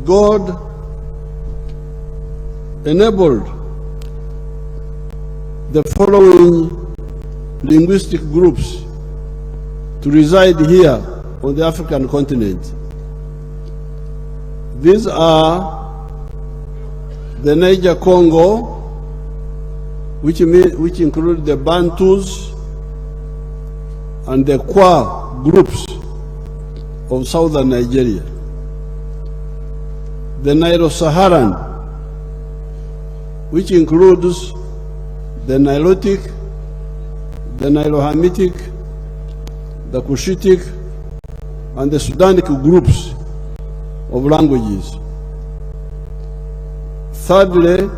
God enabled the following linguistic groups to reside here on the African continent. These are the Niger-Congo, which include the Bantus and the Kwa groups of southern Nigeria. The Nilo-Saharan, which includes the Nilotic, the Nilo-Hamitic, the Cushitic, and the Sudanic groups of languages. Thirdly,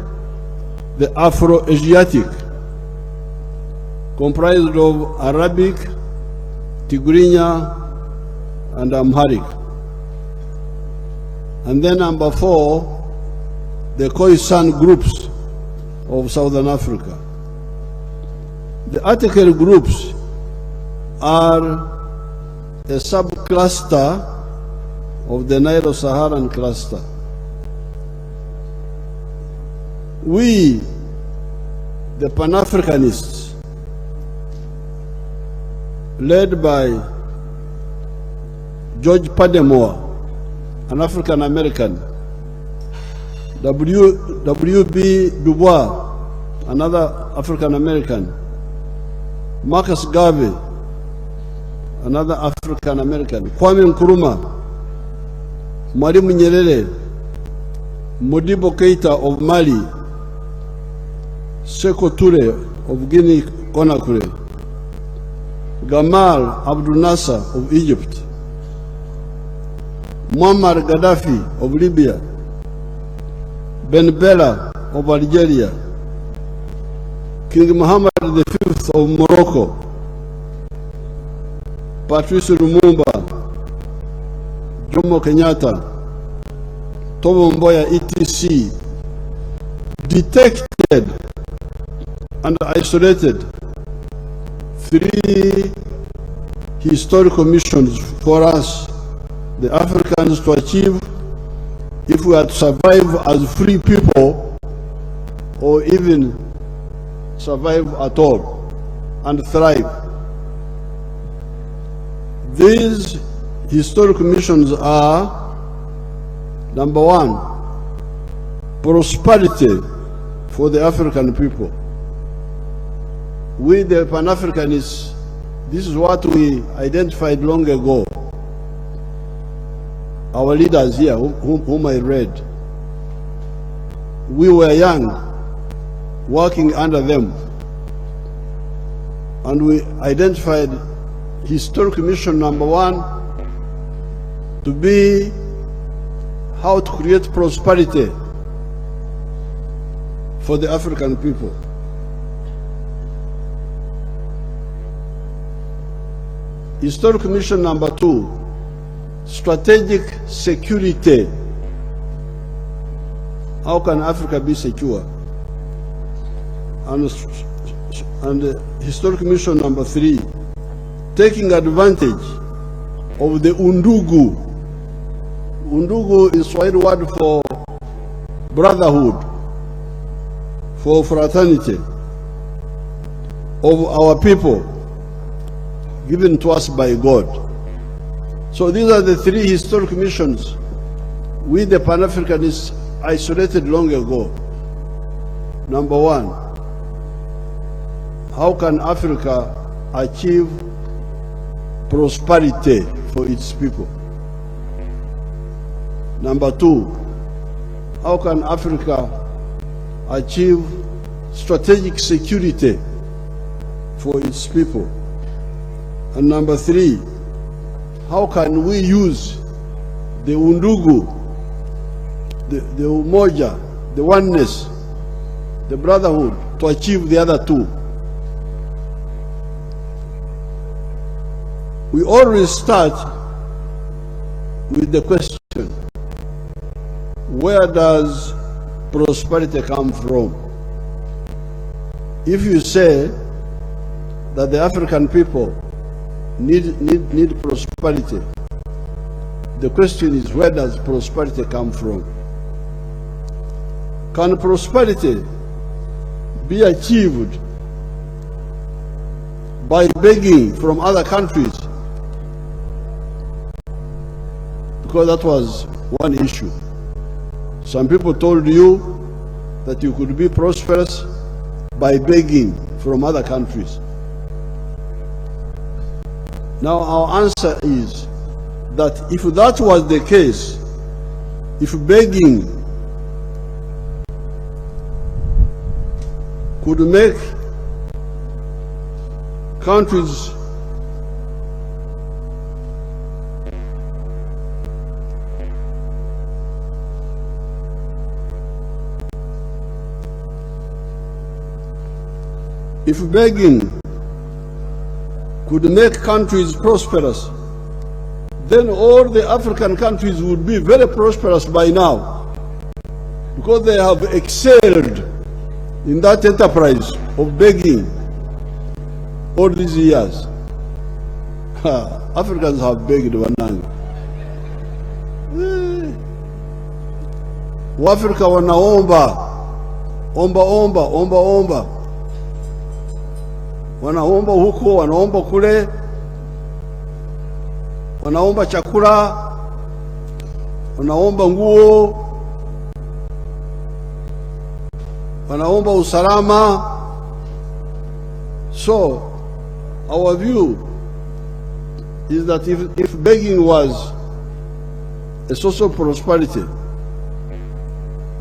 the Afro-Asiatic, comprised of Arabic, Tigrinya, and Amharic. And then number 4, the Khoisan groups of Southern Africa. The Ateker groups are a subcluster of the Nilo-Saharan cluster. We, the Pan-Africanists, led by George Pademore, an African-American, W.B. Du Bois, another African-American, Marcus Garvey, another African-American, Kwame Nkrumah, Mwalimu Nyerere, Modibo Keita of Mali, Sekou Toure of Guinea-Conakry, Gamal Abdel Nasser of Egypt, Muammar Gaddafi of Libya, Ben Bella of Algeria, King Mohammed V of Morocco, Patrice Lumumba, Jomo Kenyatta, Tobo Mboya etc. detected and isolated 3 historical missions for us, the Africans, to achieve if we are to survive as free people or even survive at all and thrive. These historical missions are: number 1, prosperity for the African people. We, the Pan-Africanists, this is what we identified long ago. Our leaders here, whom I read, we were young, working under them, and we identified historical mission number 1 to be how to create prosperity for the African people. Historical mission number 2, strategic security. How can Africa be secure? And historical mission number 3, taking advantage of the undugu. Undugu is Swahili word for brotherhood, for fraternity of our people, given to us by God. So these are the 3 historic missions we, the Pan-Africanists, isolated long ago. Number 1, how can Africa achieve prosperity for its people? Number 2, how can Africa achieve strategic security for its people? And number 3, how can we use the undugu, the umoja, the oneness, the brotherhood to achieve the other 2? We always start with the question, where does prosperity come from? If you say that the African people need prosperity, The question is, where does prosperity come from? Can prosperity be achieved by begging from other countries? Because that was one issue. Some people told you that you could be prosperous by begging from other countries. Now our answer is that if that was the case, if begging could make countries prosperous, then all the African countries would be very prosperous by now, because they have excelled in that enterprise of begging all these years. Africans have begged wanangu. Waafrika wanaomba omba, wanaomba huko, wanaomba kule, wanaomba chakula, wanaomba nguo, wanaomba usalama. So our view is that if begging was a source of prosperity,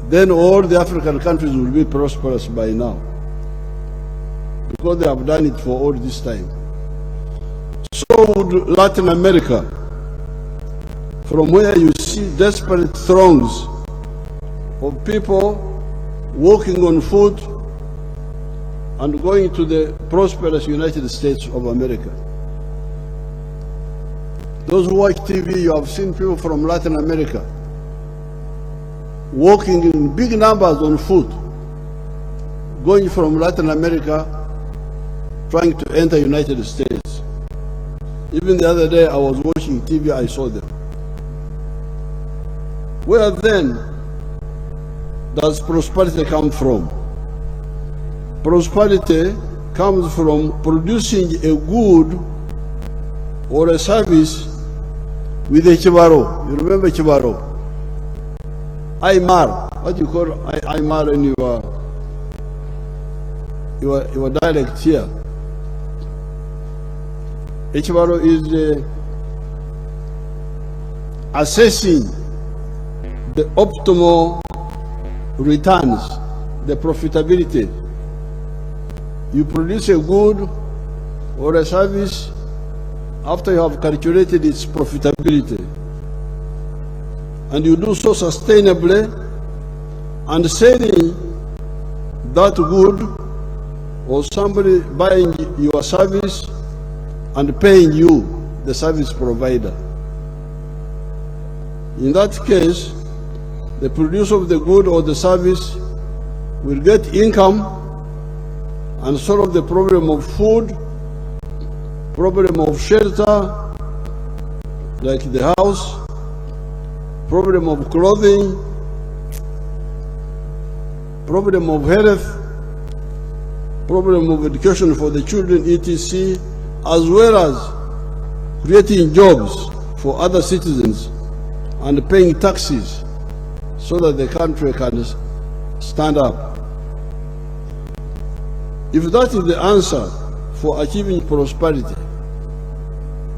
then all the African countries will be prosperous by now, because they have done it for all this time. So would Latin America, from where you see desperate throngs of people walking on foot and going to the prosperous United States of America. Those who watch TV, you have seen people from Latin America walking in big numbers on foot, going from Latin America, trying to enter United States. Even the other day I was watching TV, I saw them. Where then does prosperity come from? Prosperity comes from producing a good or a service with a chibaro. You remember chibaro? Aymar. What do you call Aymar in your dialect here? Chibaro is assessing the optimal returns, the profitability. You produce a good or a service after you have calculated its profitability, and you do so sustainably, and selling that good, or somebody buying your service and paying you, the service provider. In that case, the producer of the good or the service will get income and solve the problem of food, problem of shelter, like the house, problem of clothing, problem of health, problem of education for the children, etc., as well as creating jobs for other citizens and paying taxes so that the country can stand up. If that is the answer for achieving prosperity,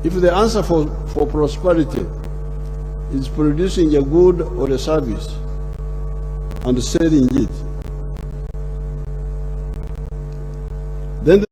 if the answer for prosperity is producing a good or a service and selling it, then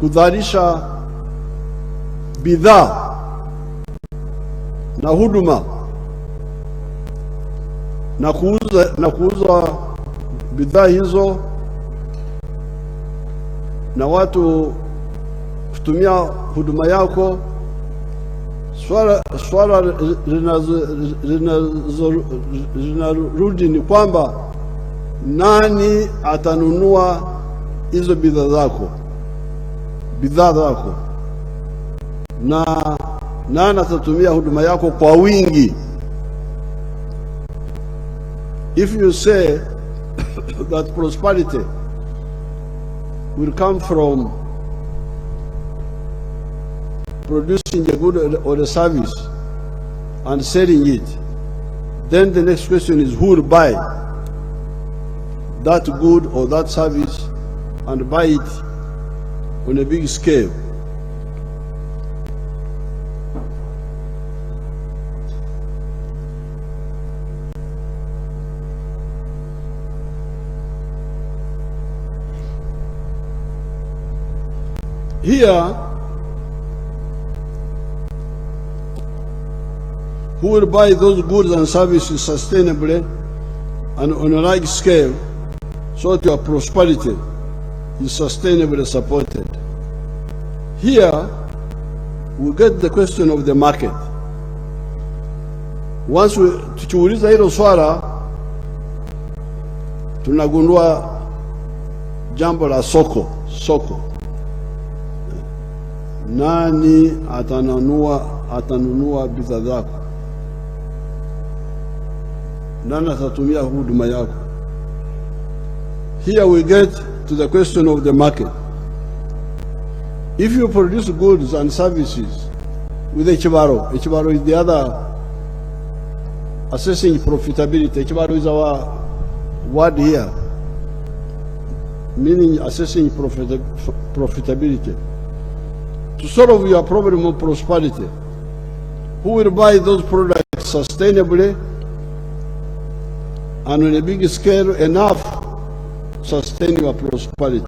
kuzalisha bidhaa na huduma na kuuza bidhaa hizo na watu kutumia huduma yako, swala linarudi ni kwamba nani atanunua hizo bidhaa zako, na nani atatumia huduma yako kwa wingi. If you say that prosperity will come from producing a good or a service and selling it, then the next question is, who will buy that good or that service and buy it on a big scale? Here, who will buy those goods and services sustainably and on a large scale so that your prosperity is sustainably supported? Here, we get the question of the market. Once tukiuliza hilo swala, tunagundua jambo la soko. Nani atanunua bidhaa zako? Nani atatumia huduma yako? Here we get to the question of the market. If you produce goods and services with Echibaro is the other assessing profitability. Echibaro is our word here, meaning assessing profitability. To solve your problem of prosperity, who will buy those products sustainably and on a big scale enough to sustain your prosperity?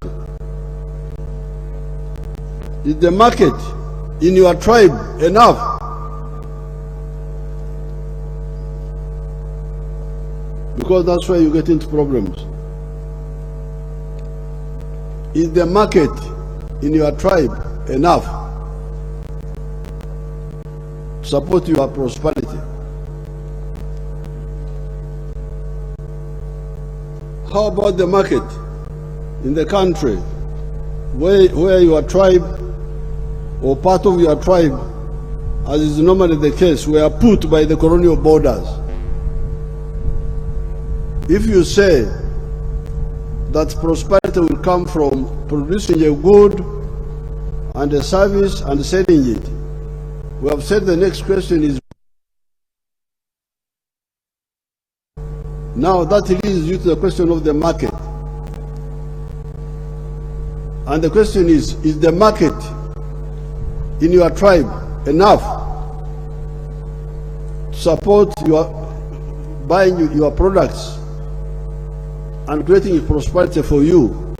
Is the market in your tribe enough? Because that's where you get into problems. Is the market in your tribe enough to support your prosperity? How about the market in the country where your tribe or part of your tribe, as is normally the case, were put by the colonial borders? If you say that prosperity will come from producing a good and a service and selling it, we have said the next question is, now that leads you to the question of the market. And the question is the market in your tribe enough to support your buying your products and creating prosperity for you?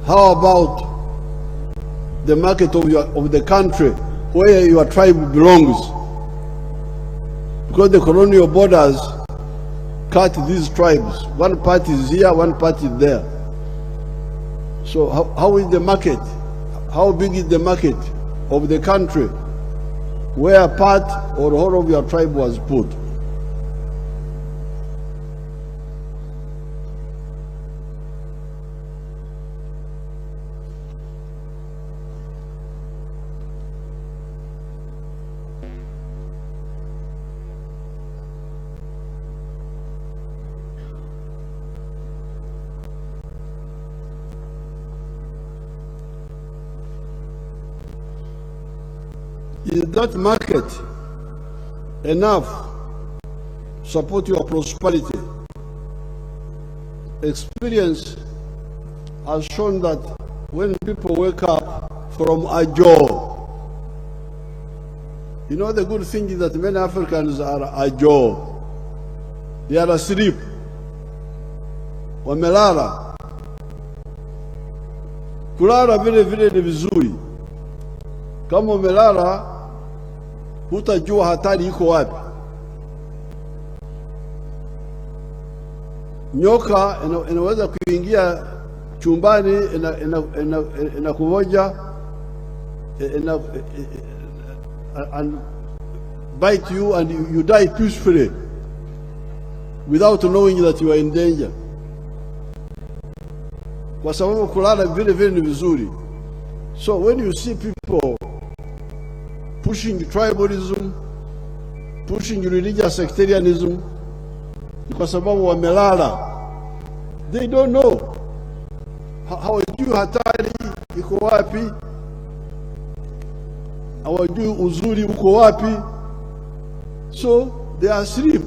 How about the market of the country where your tribe belongs? Because the colonial borders cut these tribes. One part is here, one part is there. So how is the market? How big is the market of the country where part or whole of your tribe was put? Is that market enough to support your prosperity? Experience has shown that when people wake up from a job, you know, the good thing is that many Africans are ajo. They are asleep. Wamelala. Kulala vile vile ni vizuri. Kama umelala hutajua hatari iko wapi. Nyoka inaweza kuingia chumbani, inakuvoja, and bite you, and you die peacefully without knowing that you are in danger. Kwa sababu kulala vile vile ni vizuri. So when you see people pushing tribalism, pushing religious sectarianism, kwa sababu wamelala, they don't know. Hawajui hatari iko wapi, hawajui uzuri uko wapi, so they are asleep.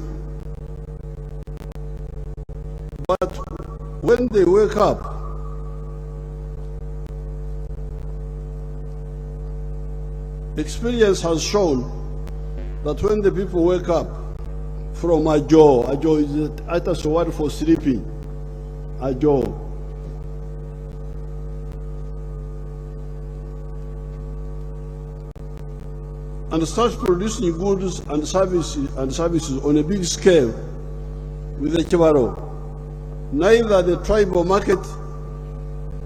But when they wake up, experience has shown that when the people wake up from ajo is a word for sleeping, ajo, and start producing goods and services on a big scale with the Chibaro, neither the tribal market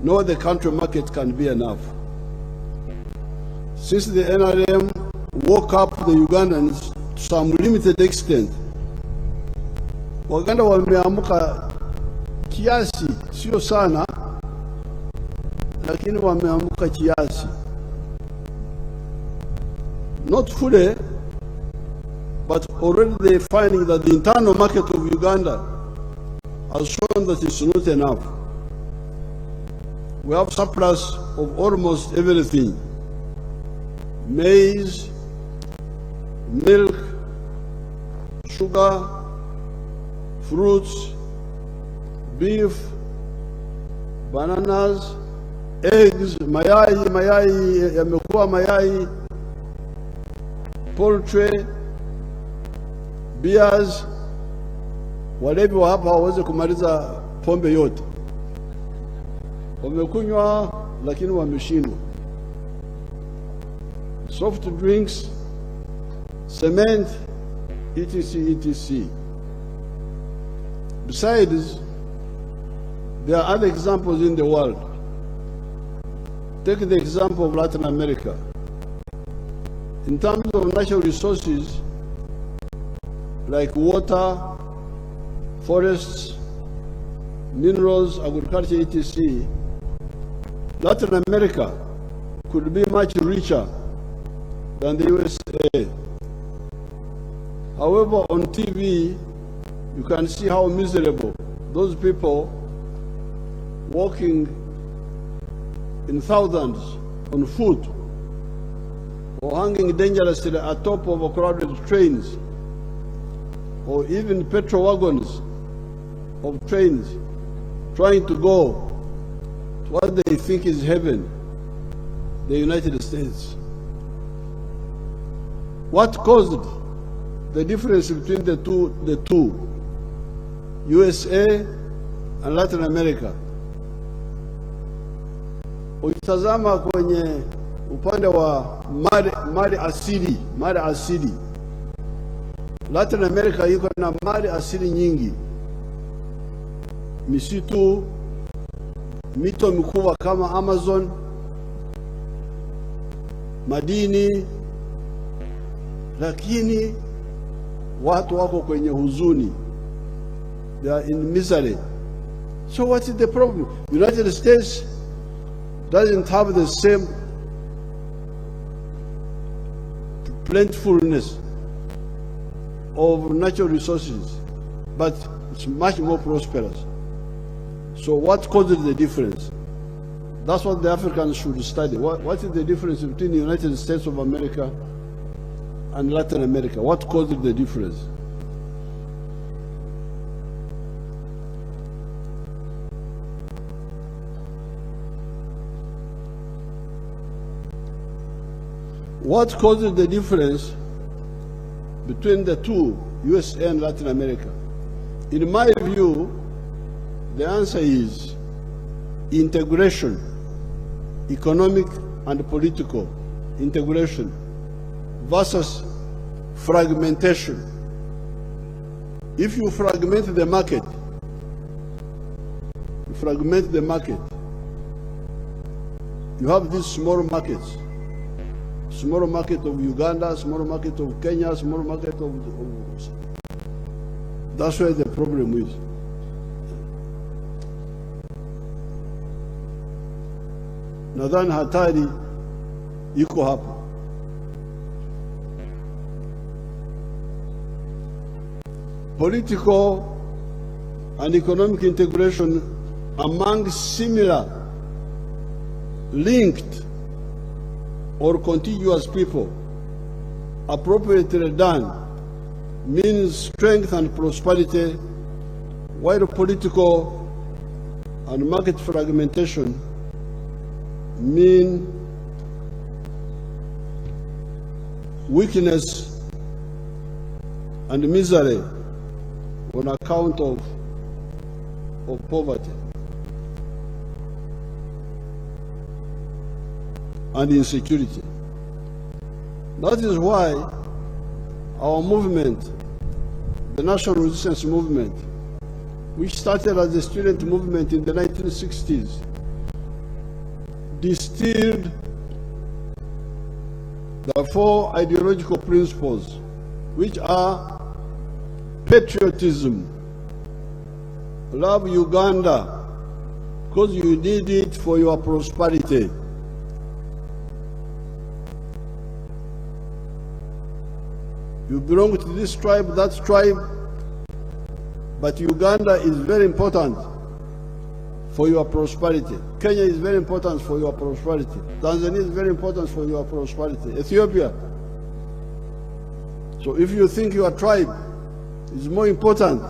nor the country market can be enough. Since the NRM woke up the Ugandans to some limited extent, Waganda wameamuka kiasi, sio sana, lakini wameamuka kiasi. Not fully, but already they're finding that the internal market of Uganda has shown that it's not enough. We have surplus of almost everything: maize, milk, sugar, fruits, beef, bananas, eggs, mayai yamekuwa mayai, poultry, beers. Walevi wa hapa hawawezi kumaliza pombe yote. Wamekunywa lakini wameshindwa. Soft drinks, cement, etc. Besides, there are other examples in the world. Take the example of Latin America. In terms of natural resources like water, forests, minerals, agriculture, etc., Latin America could be much richer than the USA. However, on TV, you can see how miserable those people walking in thousands on foot or hanging dangerously atop of crowded trains or even petrol wagons of trains trying to go to what they think is heaven, the United States. What caused the difference between the two, USA and Latin America? Ukitazama kwenye upande wa mali asili, Latin America iko na mali asili nyingi: misitu, mito mikubwa kama Amazon, madini, lakini watu wako kwenye huzuni. They are in misery. So what is the problem? The United States doesn't have the same plentifulness of natural resources, but it's much more prosperous. So what causes the difference? That's what the Africans should study. What is the difference between the United States of America and Latin America? What causes the difference? What causes the difference between the two, USA and Latin America? In my view, the answer is integration, economic and political integration versus fragmentation. If you fragment the market, you have these small markets. Small market of Uganda, small market of Kenya, small market of that's where the problem is. Nadhani hatari iko hapa. Political and economic integration among similar, linked or contiguous people, appropriately done, means strength and prosperity, while political and market fragmentation mean weakness and misery on account of poverty and insecurity. That is why our movement, the National Resistance Movement, which started as a student movement in the 1960s, distilled the 4 ideological principles, which are patriotism, love Uganda because you need it for your prosperity. You belong to this tribe, that tribe, but Uganda is very important for your prosperity. Kenya is very important for your prosperity. Tanzania is very important for your prosperity. Ethiopia. So if you think your tribe is more important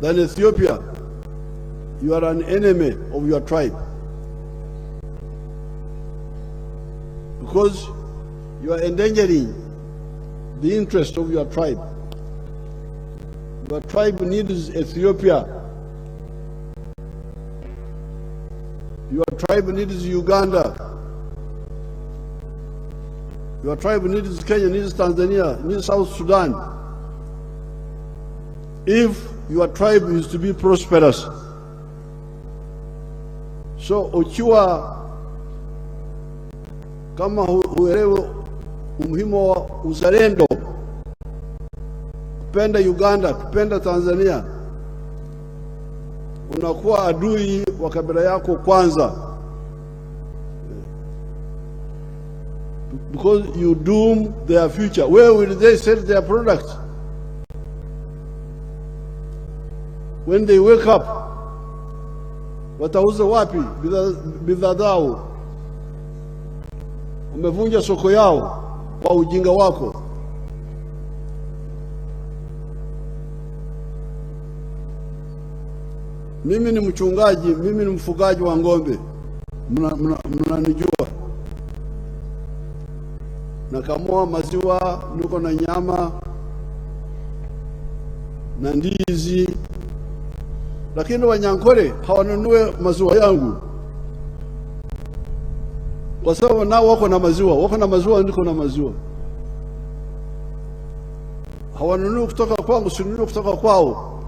than Ethiopia, you are an enemy of your tribe. Because you are endangering the interest of your tribe. Your tribe needs Ethiopia. Your tribe needs Uganda. Your tribe needs Kenya, needs Tanzania, needs South Sudan. If your tribe is to be prosperous. So ukiwa kama huelewe umuhimu wa uzalendo, kupenda Uganda, kupenda Tanzania, unakuwa adui wa kabila yako kwanza, because you doom their future. Where will they sell their products? When they wake up, watauza wapi bidhaa zao? Umevunja soko yao kwa ujinga wako. Mimi ni mchungaji, mimi ni mfugaji wa ng'ombe. Mnanijua. Nakamua maziwa, niko na nyama na ndizi. Lakini Wanyankole hawanunue maziwa yangu, kwa sababu nao wako na maziwa, niko na maziwa. Hawanunui kutoka kwangu, sinunui kutoka kwao.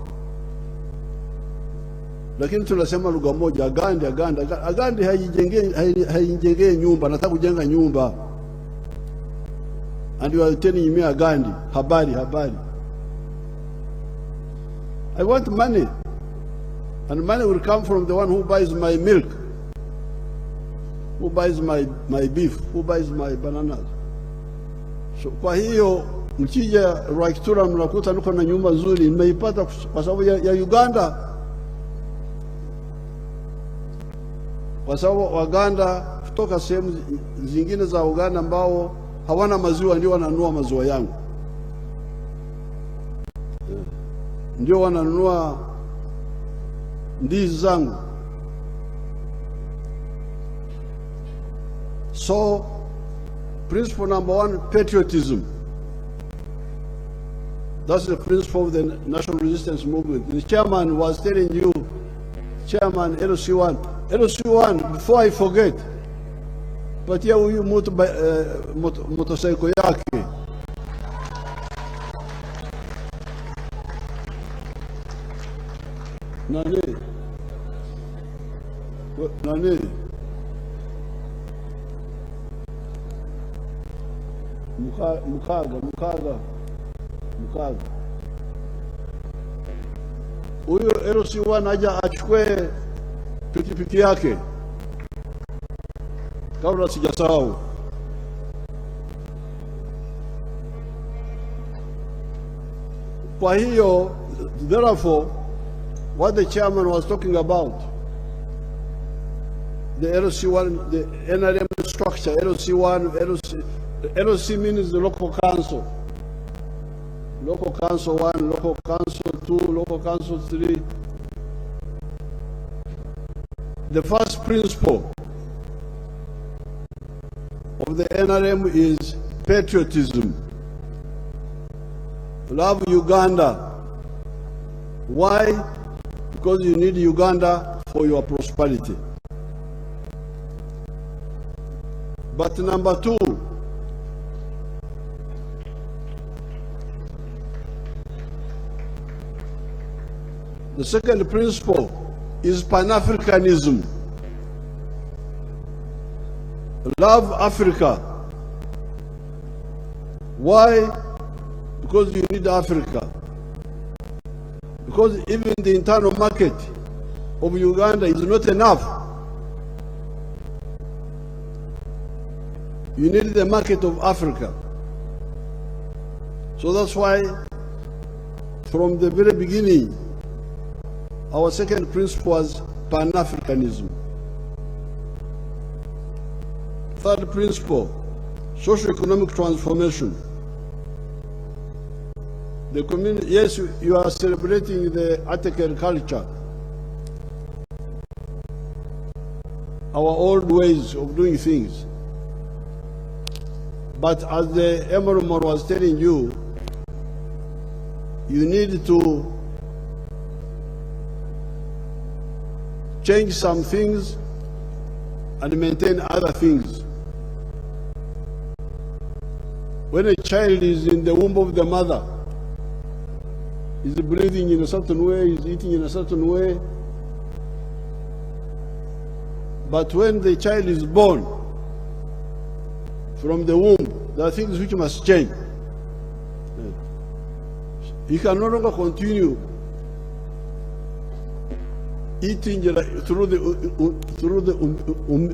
Lakini tunasema lugha moja, Agandi haijengei nyumba, nataka kujenga nyumba. And you are telling me Agandi, habari. I want money. And money will come from the one who buys my milk, who buys my beef, who buys my bananas. So kwa hiyo mkija Rwaikitura mnakuta niko na nyumba nzuri, nimeipata kwa sababu ya Uganda. Kwa sababu Waganda kutoka sehemu zingine za Uganda ambao hawana maziwa ndio wananunua maziwa yangu. Ndio wananunua ndizi zangu. So principle number 1, patriotism. That's the principle of the National Resistance Movement. The chairman was telling you, Chairman LC1, before I forget, patia huyu mtu motorcycle yake. Nani? Nani? Mukaga. Huyo LC1 aja achukue pikipiki yake kabla sijasahau. Kwa hiyo, therefore, what the chairman was talking about, the LC1, the NRM structure, LC1, LC means the local council. Local council 1, local council 2, local council 3. The first principle of the NRM is patriotism. Love Uganda. Why? Because you need Uganda for your prosperity. But number 2, the second principle is Pan-Africanism. Love Africa. Why? Because you need Africa. Because even the internal market of Uganda is not enough. You need the market of Africa. So that's why, from the very beginning, our second principle was Pan-Africanism. Third principle, socio-economic transformation. The community, yes, you are celebrating the Ateker culture, our old ways of doing things. But as the Emoromor was telling you, you need to change some things and maintain other things. When a child is in the womb of the mother, is breathing in a certain way, is eating in a certain way. But when the child is born from the womb, there are things which must change. He can no longer continue eating through the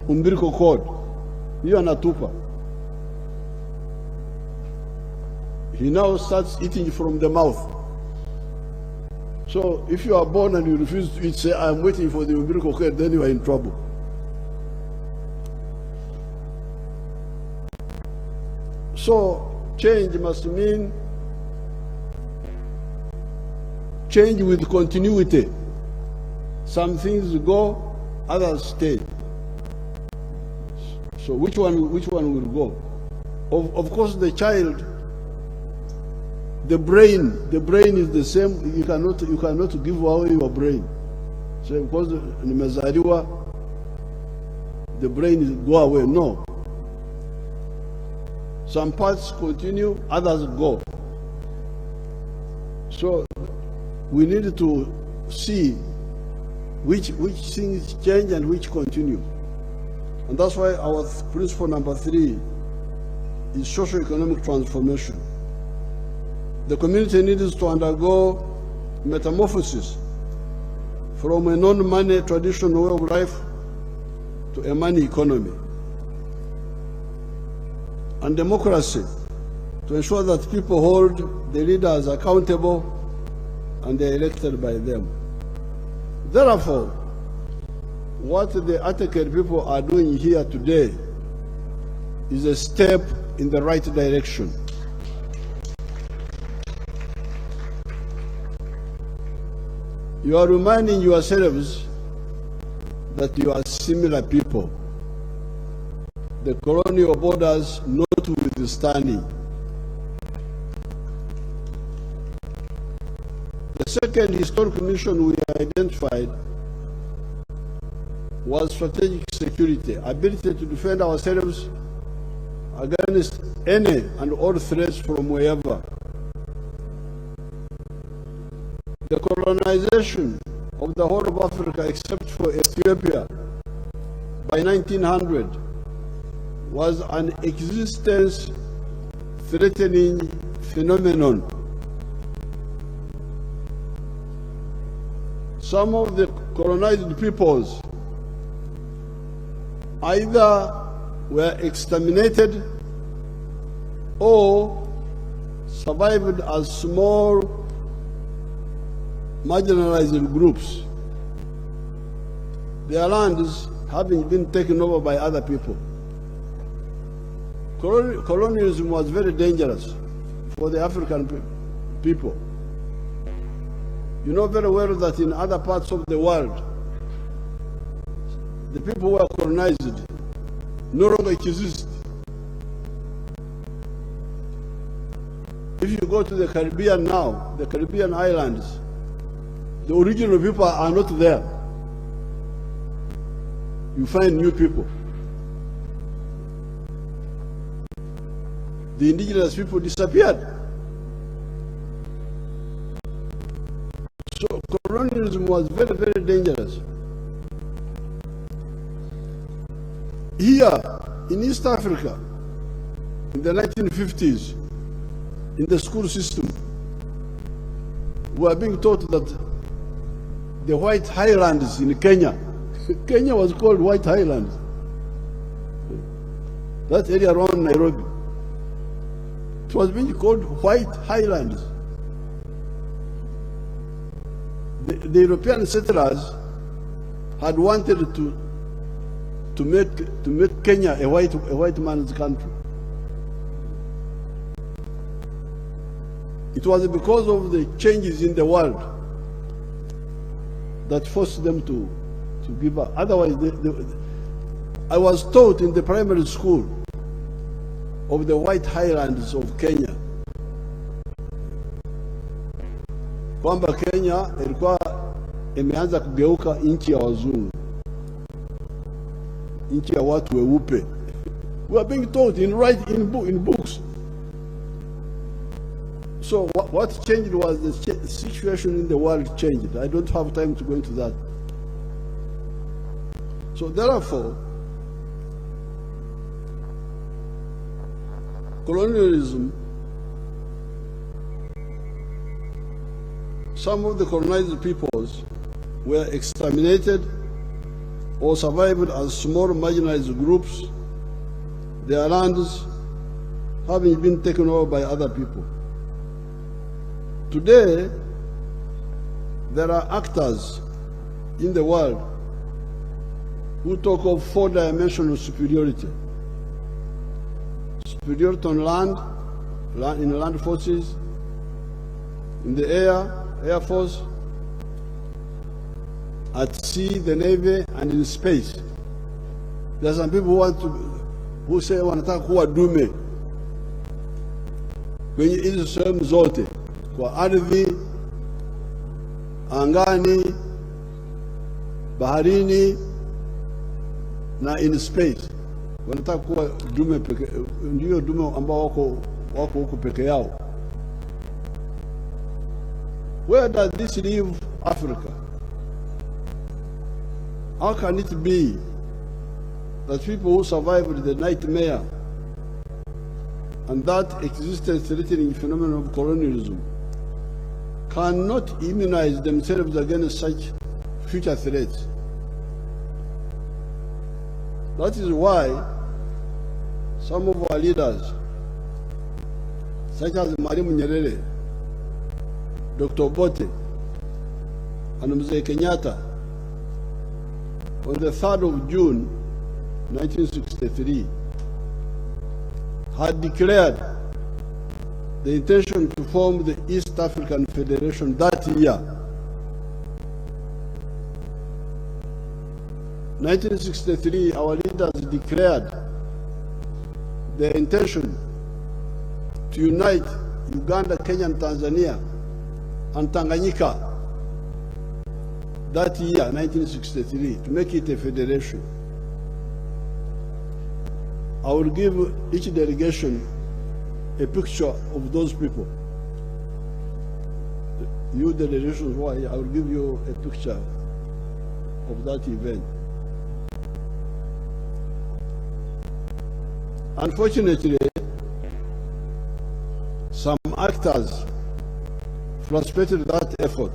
umbilical cord. You are natupa. He now starts eating from the mouth. So if you are born and you refuse to eat, say, I'm waiting for the umbilical cord, then you are in trouble. So change must mean change with continuity. Some things go, others stay. So which one will go? Of course, the child, the brain is the same. You cannot give away your brain. So because in Mezariwa, the brain is go away. No. Some parts continue, others go. So we need to see which things change and which continue. And that's why our principle number 3 is socio-economic transformation. The community needs to undergo metamorphosis from a non-money traditional way of life to a money economy. And democracy, to ensure that people hold the leaders accountable and they are elected by them. Therefore, what the Ateker people are doing here today is a step in the right direction. You are reminding yourselves that you are similar people. The colonial borders notwithstanding. The second historical mission we identified was strategic security, ability to defend ourselves against any and all threats from wherever. The colonization of the whole of Africa except for Ethiopia by 1900 was an existence-threatening phenomenon. Some of the colonized peoples either were exterminated or survived as small marginalized groups, their lands having been taken over by other people. Colonialism was very dangerous for the African people. You know very well that in other parts of the world, the people who are colonized no longer exist. If you go to the Caribbean now, the Caribbean islands, the original people are not there. You find new people. The indigenous people disappeared. So colonialism was very, very dangerous. Here in East Africa, in the 1950s, in the school system, we are being taught that the White Highlands in Kenya, Kenya was called White Highlands. That area around Nairobi, it was being called White Highlands. The European settlers had wanted to make Kenya a white man's country. It was because of the changes in the world that forced them to give up. Otherwise, I was taught in the primary school of the White Highlands of Kenya, kwamba Kenya ilikuwa imeanza kugeuka nchi ya wazungu, nchi ya watu weupe. We are being taught in books. So what changed was the situation in the world changed. I don't have time to go into that. So therefore, colonialism, some of the colonized peoples were exterminated or survived as small marginalized groups, their lands having been taken over by other people. Today, there are actors in the world who talk of four-dimensional superiority. Superiority on land, in land forces, in the air force, at sea, the navy, and in space. There are some people who say wanataka kuwa dume kwenye hizo sehemu zote, kwa ardhi, angani, baharini na in space. Wanataka kuwa dume peke, ndio dume ambao wako huko peke yao. Where does this leave Africa? How can it be that people who survived the nightmare and that existence-threatening phenomenon of colonialism cannot immunize themselves against such future threats? That is why some of our leaders, such as Mwalimu Nyerere, Dr. Obote, and Mzee Kenyatta, on the 3rd of June 1963, had declared the intention to form the East African Federation that year. 1963, our leaders declared the intention to unite Uganda, Kenya, and Tanzania, and Tanganyika that year, 1963, to make it a federation. I will give each delegation a picture of those people. You delegations, why? I will give you a picture. of that event. Unfortunately, some actors frustrated that effort.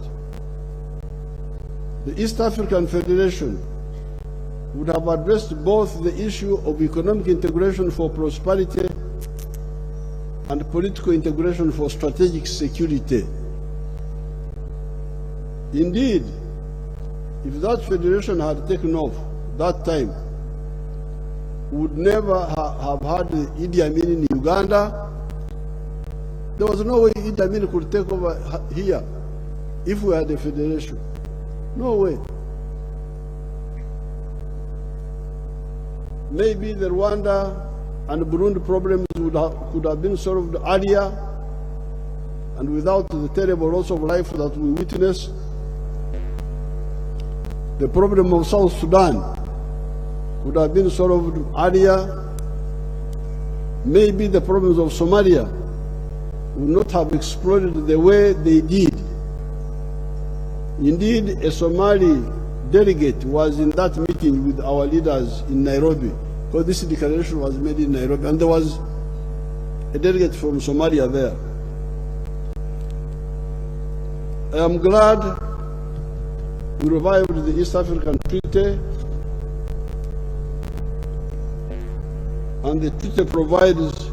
The East African Federation would have addressed both the issue of economic integration for prosperity and political integration for strategic security. Indeed, if that federation had taken off that time, we would never have had Idi Amin in Uganda. There was no way Idi Amin could take over here if we had a federation. No way. Maybe the Rwanda and Burundi problems could have been solved earlier, and without the terrible loss of life that we witnessed. The problem of South Sudan could have been solved earlier. Maybe the problems of Somalia would not have exploded the way they did. Indeed, a Somali delegate was in that meeting with our leaders in Nairobi, because this declaration was made in Nairobi, and there was a delegate from Somalia there. I am glad we revived the East African Treaty, and the treaty provides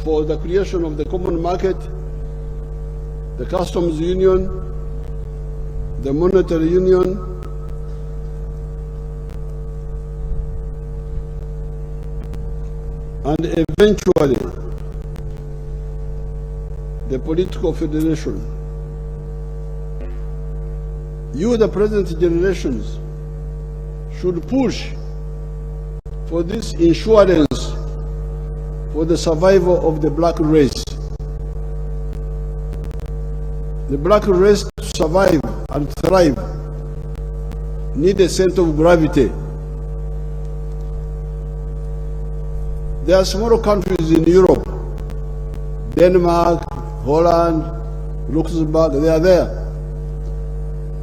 for the creation of the common market, the customs union, the monetary union, and eventually the political federation. You, the present generations, should push for this insurance for the survival of the black race. The black race to survive and thrive need a center of gravity. There are smaller countries in Europe, Denmark, Holland, Luxembourg, they are there.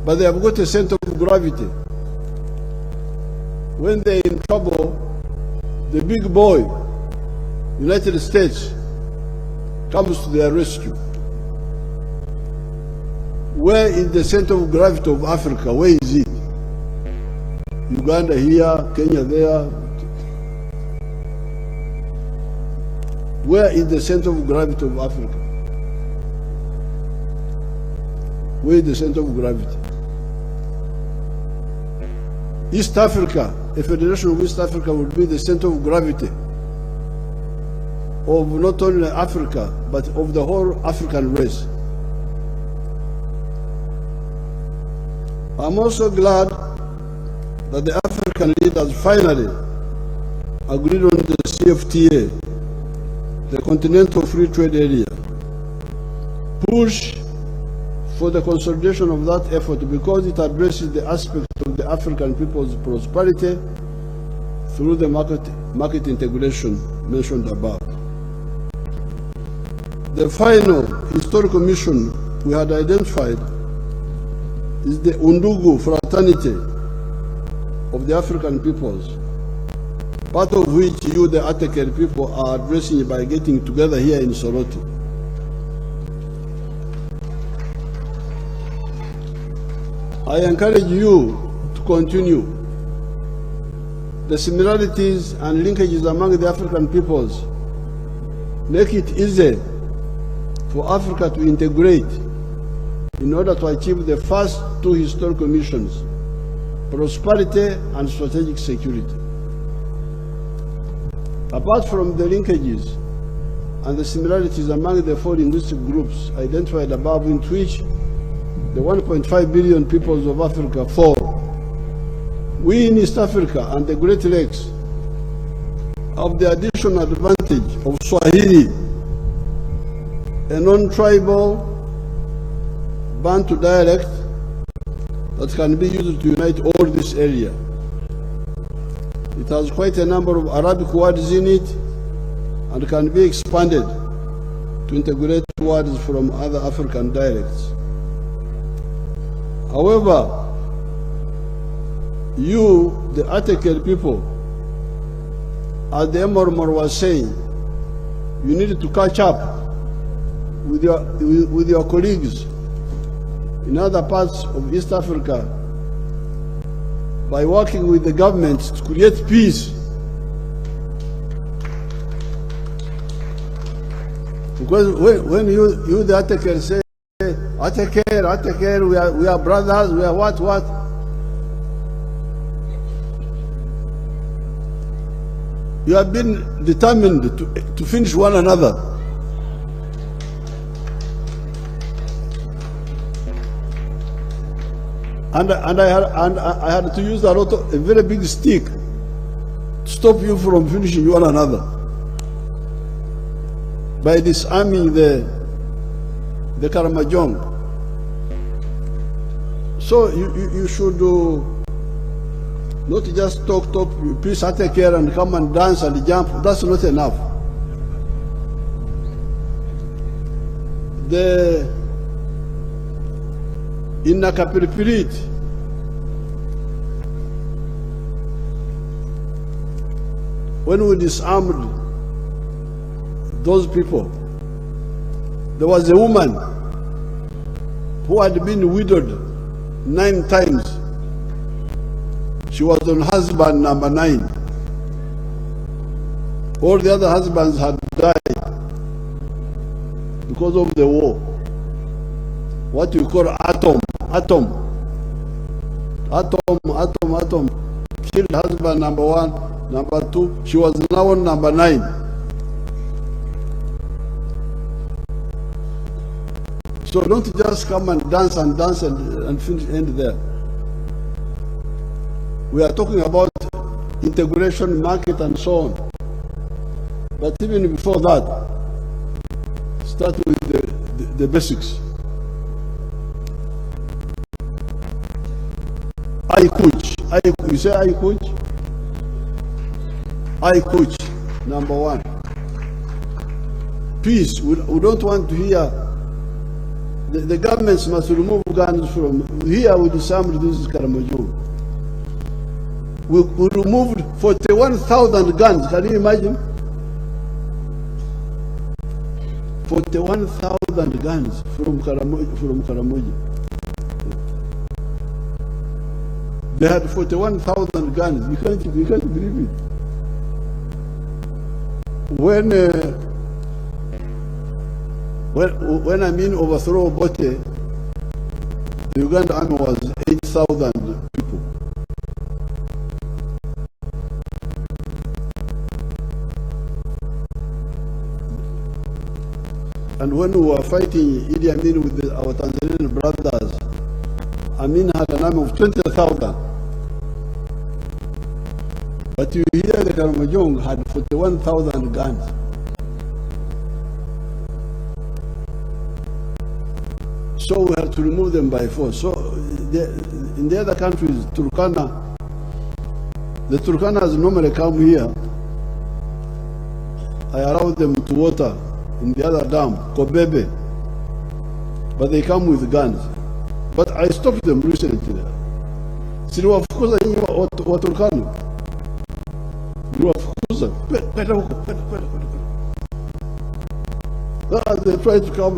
But they have got a center of gravity. When they're in trouble, the big boy, United States, comes to their rescue. Where is the center of gravity of Africa? Where is it? Uganda here, Kenya there. Where is the center of gravity of Africa? Where is the center of gravity? East Africa, a federation of East Africa would be the center of gravity of not only Africa, but of the whole African race. I'm also glad that the African leaders finally agreed on the CFTA, the Continental Free Trade Area. Push for the consolidation of that effort because it addresses the aspect of the African people's prosperity through the market integration mentioned above. The final historical mission we had identified is the Undugu fraternity of the African peoples, part of which you, the Ateker people, are addressing by getting together here in Soroti. I encourage you to continue. The similarities and linkages among the African peoples make it easy for Africa to integrate in order to achieve the first two historical missions, prosperity and strategic security. Apart from the linkages and the similarities among the four linguistic groups identified above, in which the 1.5 billion peoples of Africa fall, we in East Africa and the Great Lakes have the additional advantage of Swahili, a non-tribal Bantu dialect that can be used to unite all this area. It has quite a number of Arabic words in it and can be expanded to integrate words from other African dialects. However, you, the Ateker people, as the Emormor was saying, you need to catch up with your colleagues in other parts of East Africa by working with the government to create peace. Because when you the Ateker say, Ateker, we are brothers, we are what? You have been determined to finish one another. And I had to use a very big stick to stop you from finishing one another by disarming the Karamojong. So you should not just talk, please Ateker and come and dance and jump. That's not enough. In Nakapiripirit, when we disarmed those people, there was a woman who had been widowed 9 times. She was on husband number 9. All the other husbands had died because of the war. What we call atom. Killed husband number 1, number 2. She was now on number 9. So don't just come and dance and finish end there. We are talking about integration, market, and so on. But even before that, start with the basics. You say I coach? I coach, number 1. Peace. We don't want to hear. The governments must remove guns from here. We disarmed this Karamojong. We removed 41,000 guns. Can you imagine? 41,000 guns from Karamoji. They had 41,000 guns. You can't believe it. When I mean overthrow Bote, the Uganda army was 8,000 people. And when we were fighting Idi Amin with our Tanzanian brothers, Amin had an army of 20,000. But you hear the Karamojong had 41,000 guns. So we had to remove them by force. So in the other countries, Turkana, the Turkanas normally come here. I allow them to water in the other dam, Kobebe, but they come with guns. But I stopped them recently. Siliwafukuza nyinyi wa Turkana. They try to come